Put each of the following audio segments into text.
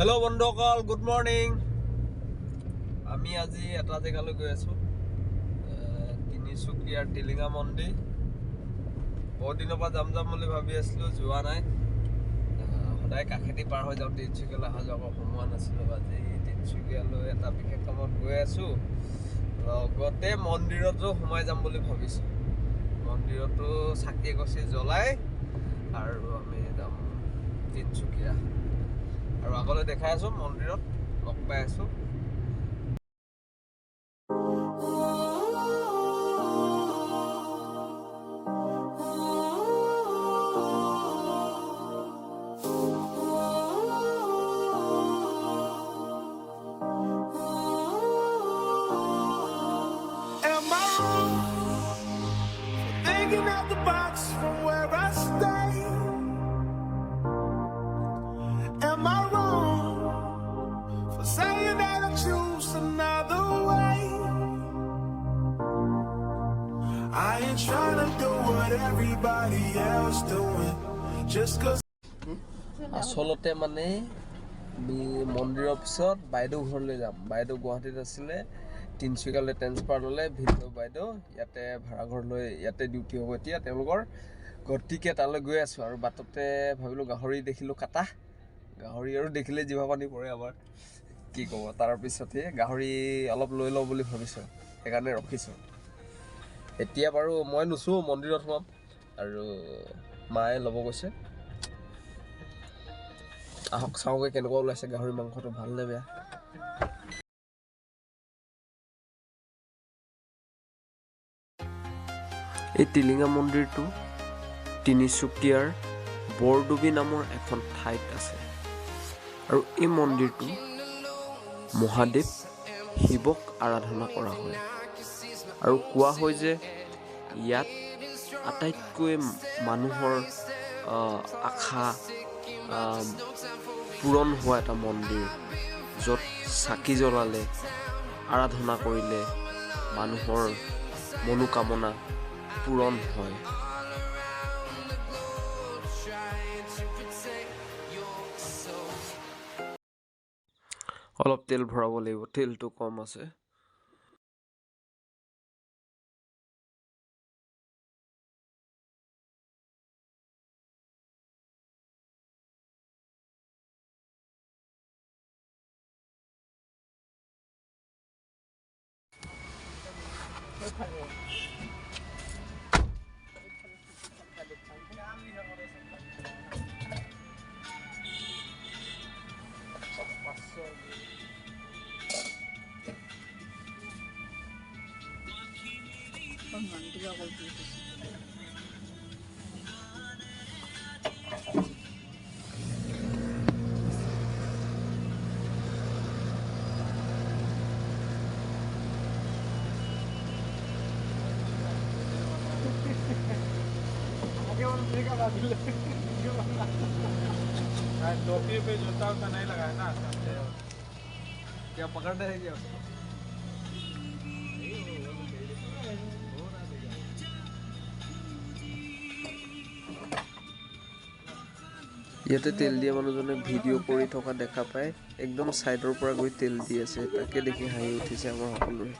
Hello বন্ধুসকল, good morning. আমি আজি এটা জেগালৈ গৈ আছো, তিনিচুকীয়াৰ টিলিঙা মন্দিৰ। বহুত দিনৰ পৰা যাম বুলি ভাবি আছিলো, যোৱা নাই। সদায় কাষেদি পাৰ হৈ যাওঁ, তিনিচুকীয়ালৈ অহা যোৱা সময় নাছিলো। আজি তিনিচুকীয়ালৈ এটা বিশেষ কামত গৈ আছো, লগতে মন্দিৰতো সোমাই যাম বুলি ভাবিছো। মন্দিৰতো চাকি এগছি জ্বলাই আৰু আমি যাম তিনিচুকীয়া। আৰু আগলৈ দেখাই আছো, মন্দিৰত লগ পাই আছো। Thinking out the box from where I stay. Am I wrong for saying that I choose another way? I ain't trying to do what everybody else doing just cause. আচলতে মানে আমি মন্দিৰৰ পিছত বাইদেউ ঘৰলৈ যাম। বাইদেউ গুৱাহাটীত আছিলে, তিনিচুকীয়ালৈ ট্ৰেন্সফাৰ ল'লে। ভিডিঅ' বাইদেউ ইয়াতে ভাড়াঘৰ লৈ ইয়াতে ডিউটি হ'ব এতিয়া তেওঁলোকৰ, গতিকে তালৈ গৈ আছোঁ। আৰু বাটতে ভাবিলোঁ গাহৰি দেখিলোঁ কাটা, গাহৰি আৰু দেখিলে জিভা পানী পৰে আমাৰ, কি ক'ব। তাৰপিছতহে গাহৰি অলপ লৈ লওঁ বুলি ভাবিছোঁ, সেইকাৰণে ৰখিছোঁ। এতিয়া বাৰু মই নুচোঁ, মন্দিৰত সোমাম আৰু মায়ে ল'ব গৈছে। আহক চাওঁগৈ কেনেকুৱা ওলাইছে গাহৰি মাংসটো, ভাল নে বেয়া। এই টিলিঙা মন্দিৰটো তিনিচুকীয়াৰ বৰডুবি নামৰ এখন ঠাইত আছে। আৰু এই মন্দিৰটো মহাদেৱ শিৱক আৰাধনা কৰা হয়। আৰু কোৱা হয় যে ইয়াত আটাইতকৈ মানুহৰ আশা পূৰণ হোৱা এটা মন্দিৰ, য'ত চাকি জ্বলালে, আৰাধনা কৰিলে মানুহৰ মনোকামনা পূৰণ হয়। অলপ তেল ভৰাব লাগিব, তেলটো কম আছে। टोपी पे जूता उतना नहीं लगाया ना, क्या पकड़ने है क्या उसको? ইয়াতে তেল দিয়া মানুহজনে ভিডিঅ' কৰি থকা দেখা পায়, একদম ছাইডৰ পৰা গৈ তেল দি আছে। তাকে দেখি হাঁহি উঠিছে আমাৰ সকলোৰে।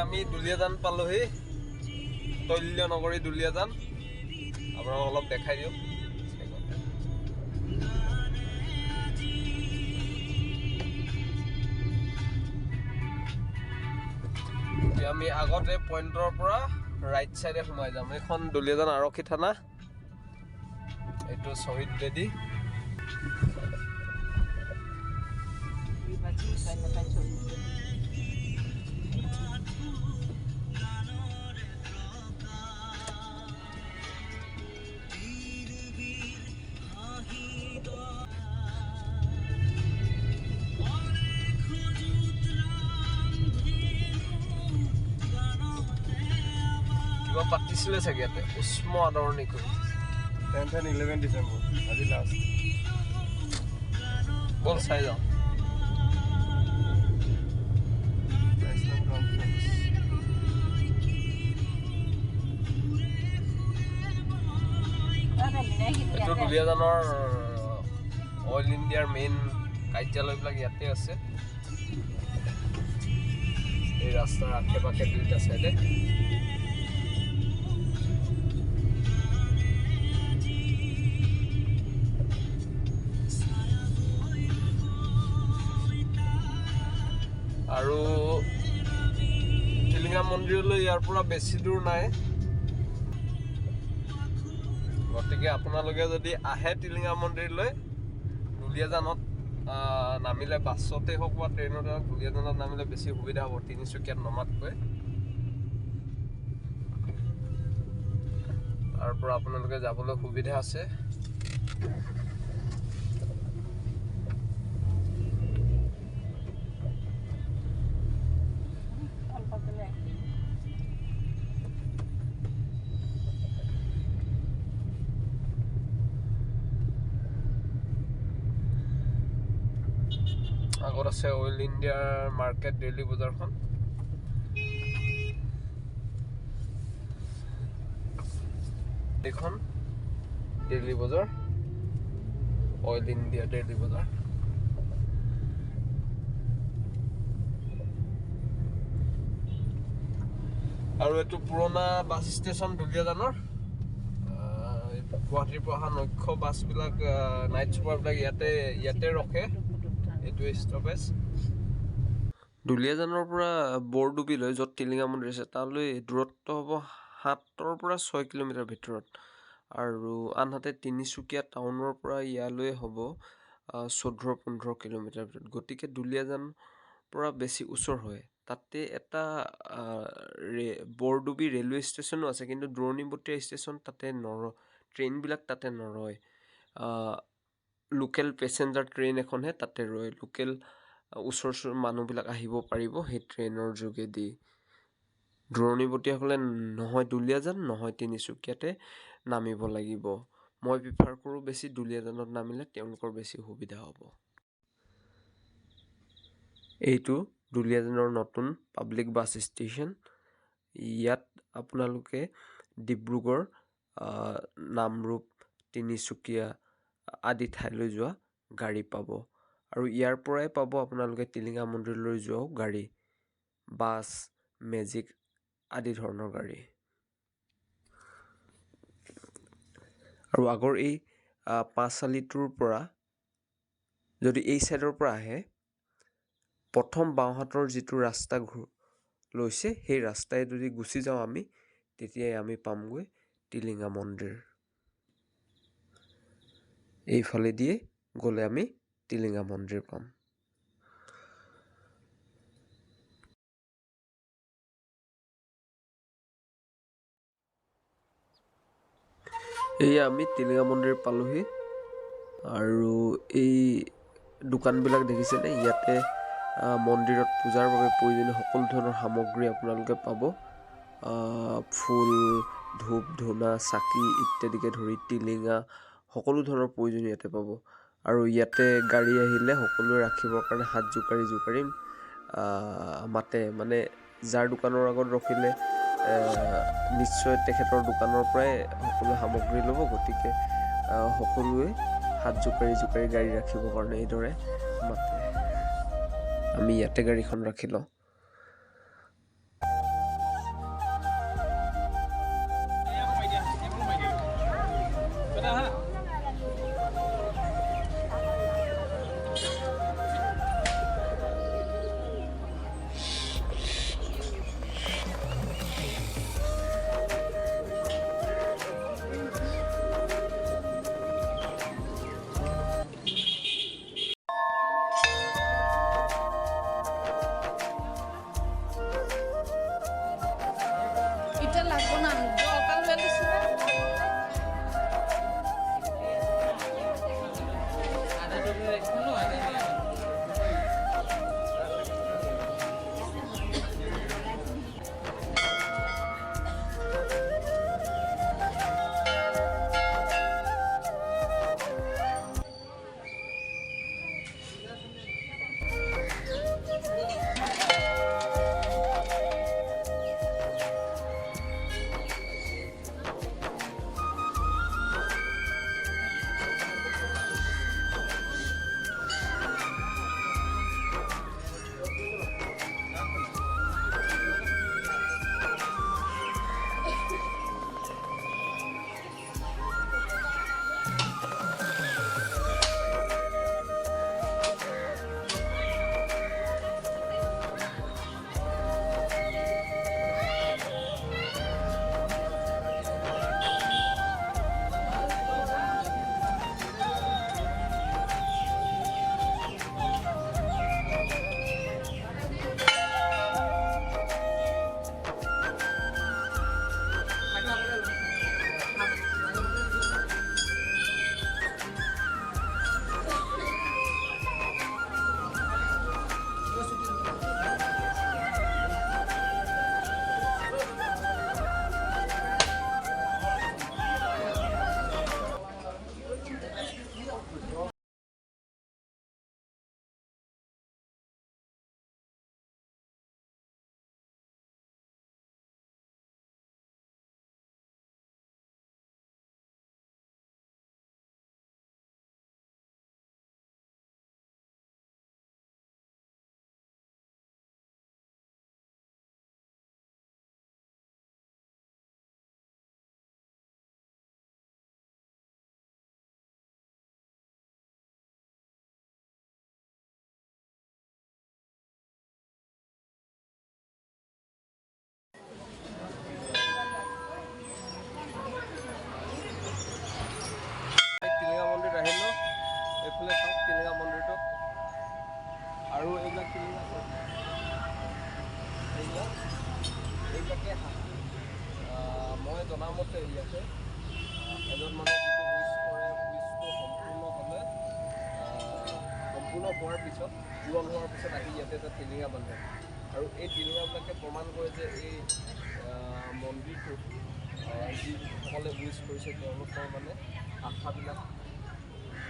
আমি দুলীয়াজান পালোহি, তৈল্য নগৰী দুলীয়াজান। আপোনাক অলপ দেখাই দিওঁ। আমি আগতে পইণ্টৰ পৰা ৰাইট চাইডে সোমাই যাম। এইখন দুলীয়াজান আৰক্ষী থানা, এইটো শ্বহীদ বেদী। কিবা পাতিছিলে চাগে ইয়াতে, উষ্ম আদৰণি কৰি। 10 and 11 ডিচেম্বৰ আজি লাষ্ট। বল চাই যাওঁ। এইটো দুলীয়াজানৰ অইল ইণ্ডিয়াৰ মেইন কাৰ্যালয়বিলাক ইয়াতে আছে এই ৰাস্তাৰ আশে পাশে দুইটা চাইডে আৰু টিলিঙা মন্দিৰলৈ ইয়াৰ পৰা বেছি দূৰ নাই গতিকে আপোনালোকে যদি আহে টিলিঙা মন্দিৰলৈ দুলীয়াজানত নামিলে বাছতে হওক বা ট্ৰেইনতে হওক দুলীয়াজানত নামিলে বেছি সুবিধা হ'ব তিনিচুকীয়াত নমাতকৈ তাৰ পৰা আপোনালোকে যাবলৈ সুবিধা আছে আগত আছে অইল ইণ্ডিয়াৰ মাৰ্কেট ডেইলি বজাৰখন এইখন ডেইলি বজাৰ অইল ইণ্ডিয়া ডেইলি বজাৰ আৰু এইটো পুৰণা বাছ ষ্টেচন দুলীয়াজানৰ গুৱাহাটীৰ পৰা অহা নৈশ বাছবিলাক নাইট ছুপাৰবিলাক ইয়াতে ৰখে এইটো ষ্টপেজ দুলীয়াজানৰ পৰা বৰডুবিলৈ য'ত টিলিঙা মন্দিৰ আছে তালৈ দূৰত্ব হ'ব 7 পৰা 6 কিলোমিটাৰ ভিতৰত আৰু আনহাতে তিনিচুকীয়া টাউনৰ পৰা ইয়ালৈ হ'ব 14-15 কিলোমিটাৰ ভিতৰত গতিকে দুলীয়াজানৰ পৰা বেছি ওচৰ হয় তাতে এটা বৰডুবি ৰেলৱে ষ্টেচনো আছে কিন্তু দূৰণিবতীয়া ষ্টেচন তাতে ট্ৰেইনবিলাক তাতে নৰয় লোকেল পেচেঞ্জাৰ ট্ৰেইন এখনহে তাতে ৰয় লোকেল ওচৰ মানুহবিলাক আহিব পাৰিব সেই ট্ৰেইনৰ যোগেদি দূৰণিবতীয়াসকলে নহয় দুলীয়াজান নহয় তিনিচুকীয়াতে নামিব লাগিব মই প্ৰিফাৰ কৰোঁ বেছি দুলীয়াজানত নামিলে তেওঁলোকৰ বেছি সুবিধা হ'ব এইটো দুলীয়াজানৰ নতুন পাব্লিক বাছ ষ্টেচন ইয়াত আপোনালোকে ডিব্ৰুগড় নামৰূপ তিনিচুকীয়া আদি ঠাইলৈ যোৱা গাড়ী পাব আৰু ইয়াৰ পৰাই পাব আপোনালোকে টিলিঙা মন্দিৰলৈ যোৱাও গাড়ী বাছ মেজিক আদি ধৰণৰ গাড়ী আৰু আগৰ এই পাঁচআলিটোৰ পৰা যদি এই চাইডৰ পৰা আহে প্ৰথম বাওঁহাতৰ যিটো ৰাস্তা লৈছে সেই ৰাস্তাই যদি গুচি যাওঁ আমি তেতিয়াই আমি পামগৈ টিলিঙা মন্দিৰ এইফালে দিয়ে গ'লে আমি টিলিঙা মন্দিৰ পাম এয়া আমি টিলিঙা মন্দিৰ পালোহি আৰু এই দোকানবিলাক দেখিছেনে ইয়াতে মন্দিৰত পূজাৰ বাবে প্ৰয়োজনীয় সকলো ধৰণৰ সামগ্ৰী আপোনালোকে পাব ফুল ধূপ ধূনা চাকি ইত্যাদিকে ধৰি টিলিঙা সকলো ধৰণৰ প্ৰয়োজনীয় ইয়াতে পাব আৰু ইয়াতে গাড়ী আহিলে সকলোৱে ৰাখিবৰ কাৰণে হাত জোকাৰি মাতে মানে যাৰ দোকানৰ আগত ৰখিলে নিশ্চয় তেখেতৰ দোকানৰ পৰাই সকলো সামগ্ৰী ল'ব গতিকে সকলোৱে হাত জোকাৰি গাড়ী ৰাখিবৰ কাৰণে এইদৰে মাতে আমি ইয়াতে গাড়ীখন ৰাখি লওঁ জনামতে ইয়াতে এজন মানুহে যিটো উইচ কৰে উইচটো সম্পূৰ্ণ হোৱাৰ পিছত পূৰণ হোৱাৰ পিছত আহি ইয়াতে এটা টিলিঙা বান্ধে আৰু এই টিলিঙাবিলাকে প্ৰমাণ কৰে যে এই মন্দিৰটোত যিসকলে উইচ কৰিছে তেওঁলোকৰ মানে আশাবিলাক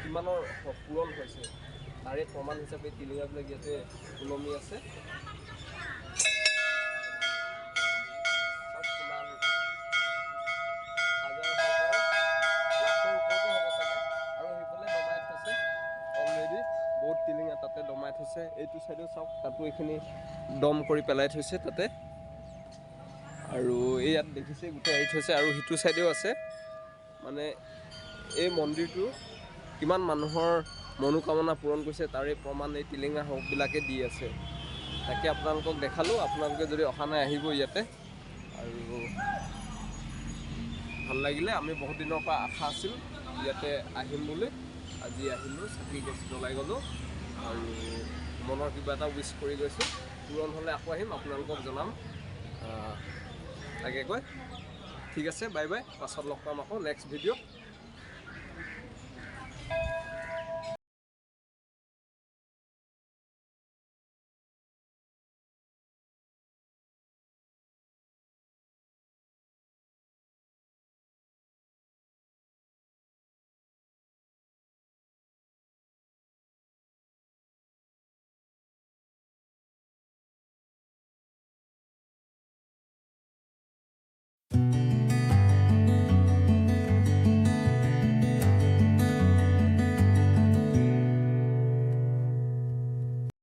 কিমানৰ পূৰণ হৈছে তাৰে প্ৰমাণ হিচাপে টিলিঙাবিলাক ইয়াতে ওলমি আছে। বহুত টিলিঙা তাতে দমাই থৈছে, এইটো চাইডেও চাওক তাতো এইখিনি দম কৰি পেলাই থৈছে তাতে আৰু এই ইয়াত দেখিছে গোটেই এৰি থৈছে আৰু সিটো চাইডেও আছে। মানে এই মন্দিৰটো কিমান মানুহৰ মনোকামনা পূৰণ কৰিছে তাৰে প্ৰমাণ এই টিলিঙা হকবিলাকে দি আছে। তাকে আপোনালোকক দেখালোঁ, আপোনালোকে যদি অহা নাই আহিব ইয়াতে আৰু ভাল লাগিলে। আমি বহুত দিনৰ পৰা আশা আছিল ইয়াতে আহিম বুলি, আজি আহিলোঁ, চাকি গছ জ্বলাই গ'লোঁ আৰু মনৰ কিবা এটা উইচ কৰি গৈছোঁ। পূৰণ হ'লে আকৌ আহিম, আপোনালোকক জনাম। তাকে কয় ঠিক আছে, বাই বাই, পাছত লগ পাম আকৌ নেক্সট ভিডিঅ'।